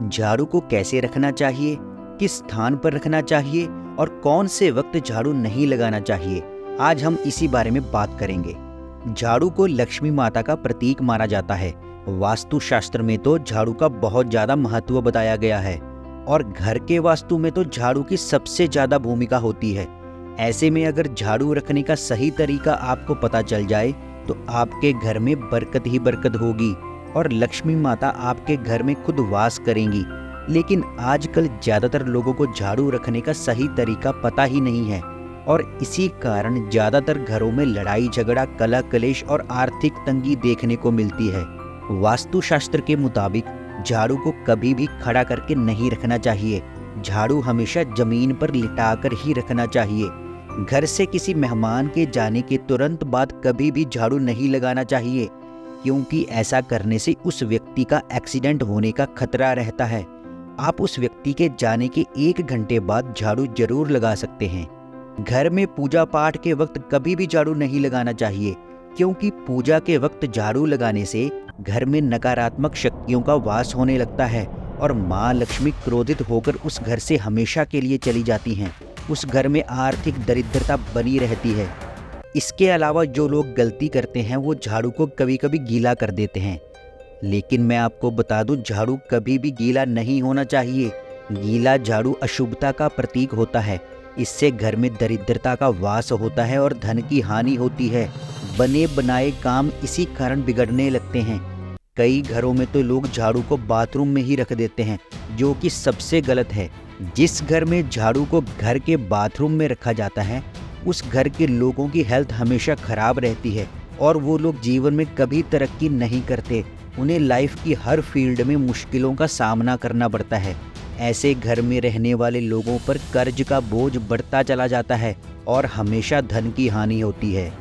झाड़ू को कैसे रखना चाहिए, किस स्थान पर रखना चाहिए और कौन से वक्त झाड़ू नहीं लगाना चाहिए, आज हम इसी बारे में बात करेंगे। झाड़ू को लक्ष्मी माता का प्रतीक माना जाता है। वास्तुशास्त्र में तो झाड़ू का बहुत ज़्यादा महत्व बताया गया है और घर के वास्तु में तो झाड़ू की सबसे ज़्यादा भूमिका होती है। ऐसे में अगर झाड़ू रखने का सही तरीका आपको पता चल जाए तो आपके घर में बरकत ही बरकत होगी और लक्ष्मी माता आपके घर में खुद वास करेंगी। लेकिन आजकल ज़्यादातर लोगों को झाड़ू रखने का सही तरीका पता ही नहीं है और इसी कारण ज़्यादातर घरों में लड़ाई झगड़ा, कलह कलेश और आर्थिक तंगी देखने को मिलती है। वास्तुशास्त्र के मुताबिक झाड़ू को कभी भी खड़ा करके नहीं रखना चाहिए। झाड़ू हमेशा जमीन पर लिटाकर ही रखना चाहिए। घर से किसी मेहमान के जाने के तुरंत बाद कभी भी झाड़ू नहीं लगाना चाहिए, क्योंकि ऐसा करने से उस व्यक्ति का एक्सीडेंट होने का खतरा रहता है। आप उस व्यक्ति के जाने के 1 घंटे बाद झाड़ू जरूर लगा सकते हैं। घर में पूजा पाठ के वक्त कभी भी झाड़ू नहीं लगाना चाहिए, क्योंकि पूजा के वक्त झाड़ू लगाने से घर में नकारात्मक शक्तियों का वास होने लगता है और माँ लक्ष्मी क्रोधित होकर उस घर से हमेशा के लिए चली जाती हैं। उस घर में आर्थिक दरिद्रता बनी रहती है। इसके अलावा जो लोग गलती करते हैं वो झाड़ू को कभी कभी गीला कर देते हैं, लेकिन मैं आपको बता दूं, झाड़ू कभी भी गीला नहीं होना चाहिए। गीला झाड़ू अशुभता का प्रतीक होता है। इससे घर में दरिद्रता का वास होता है और धन की हानि होती है। बने बनाए काम इसी कारण बिगड़ने लगते हैं। कई घरों में तो लोग झाड़ू को बाथरूम में ही रख देते हैं, जो कि सबसे गलत है। जिस घर में झाड़ू को घर के बाथरूम में रखा जाता है उस घर के लोगों की हेल्थ हमेशा खराब रहती है और वो लोग जीवन में कभी तरक्की नहीं करते। उन्हें लाइफ की हर फील्ड में मुश्किलों का सामना करना पड़ता है। ऐसे घर में रहने वाले लोगों पर कर्ज का बोझ बढ़ता चला जाता है और हमेशा धन की हानि होती है।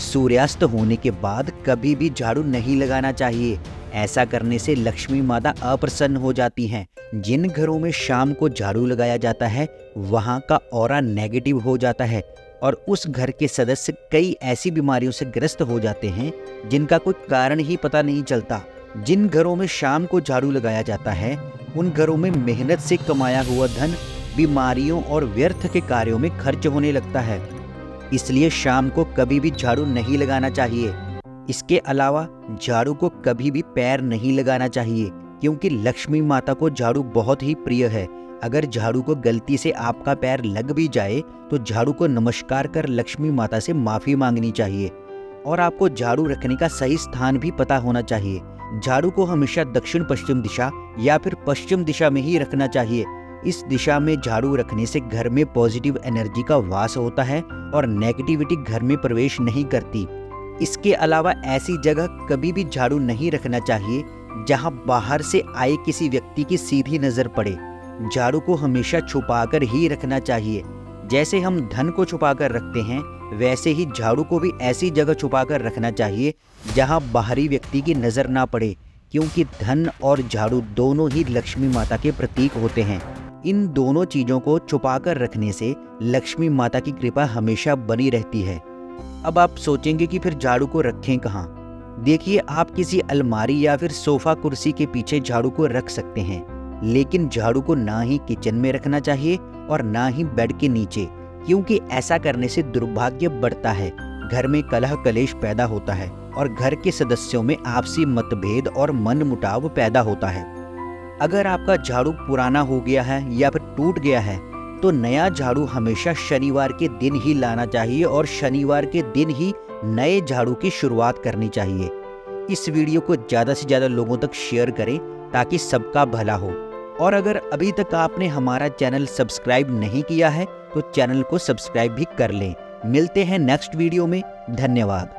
सूर्यास्त होने के बाद कभी भी झाड़ू नहीं लगाना चाहिए। ऐसा करने से लक्ष्मी माता अप्रसन्न हो जाती हैं। जिन घरों में शाम को झाड़ू लगाया जाता है वहाँ का ऑरा नेगेटिव हो जाता है और उस घर के सदस्य कई ऐसी बीमारियों से ग्रस्त हो जाते हैं जिनका कोई कारण ही पता नहीं चलता। जिन घरों में शाम को झाड़ू लगाया जाता है उन घरों में मेहनत से कमाया हुआ धन बीमारियों और व्यर्थ के कार्यों में खर्च होने लगता है। इसलिए शाम को कभी भी झाड़ू नहीं लगाना चाहिए। इसके अलावा झाड़ू को कभी भी पैर नहीं लगाना चाहिए, क्योंकि लक्ष्मी माता को झाड़ू बहुत ही प्रिय है। अगर झाड़ू को गलती से आपका पैर लग भी जाए तो झाड़ू को नमस्कार कर लक्ष्मी माता से माफ़ी मांगनी चाहिए और आपको झाड़ू रखने का सही स्थान भी पता होना चाहिए। झाड़ू को हमेशा दक्षिण पश्चिम दिशा या फिर पश्चिम दिशा में ही रखना चाहिए। इस दिशा में झाड़ू रखने से घर में पॉजिटिव एनर्जी का वास होता है और नेगेटिविटी घर में प्रवेश नहीं करती। इसके अलावा ऐसी जगह कभी भी झाड़ू नहीं रखना चाहिए जहां बाहर से आए किसी व्यक्ति की सीधी नज़र पड़े। झाड़ू को हमेशा छुपाकर ही रखना चाहिए। जैसे हम धन को छुपाकर रखते हैं वैसे ही झाड़ू को भी ऐसी जगह छुपाकर रखना चाहिए जहां बाहरी व्यक्ति की नज़र ना पड़े, क्योंकि धन और झाड़ू दोनों ही लक्ष्मी माता के प्रतीक होते हैं। इन दोनों चीज़ों को छुपाकर रखने से लक्ष्मी माता की कृपा हमेशा बनी रहती है। अब आप सोचेंगे कि फिर झाड़ू को रखें कहाँ? देखिए, आप किसी अलमारी या फिर सोफ़ा कुर्सी के पीछे झाड़ू को रख सकते हैं, लेकिन झाड़ू को ना ही किचन में रखना चाहिए और ना ही बेड के नीचे, क्योंकि ऐसा करने से दुर्भाग्य बढ़ता है। घर में कलह कलेश पैदा होता है और घर के सदस्यों में आपसी मतभेद और मनमुटाव पैदा होता है। अगर आपका झाड़ू पुराना हो गया है या फिर टूट गया है तो नया झाड़ू हमेशा शनिवार के दिन ही लाना चाहिए और शनिवार के दिन ही नए झाड़ू की शुरुआत करनी चाहिए। इस वीडियो को ज़्यादा से ज़्यादा लोगों तक शेयर करें ताकि सबका भला हो। और अगर अभी तक आपने हमारा चैनल सब्सक्राइब नहीं किया है तो चैनल को सब्सक्राइब भी कर लें। मिलते हैं नेक्स्ट वीडियो में। धन्यवाद।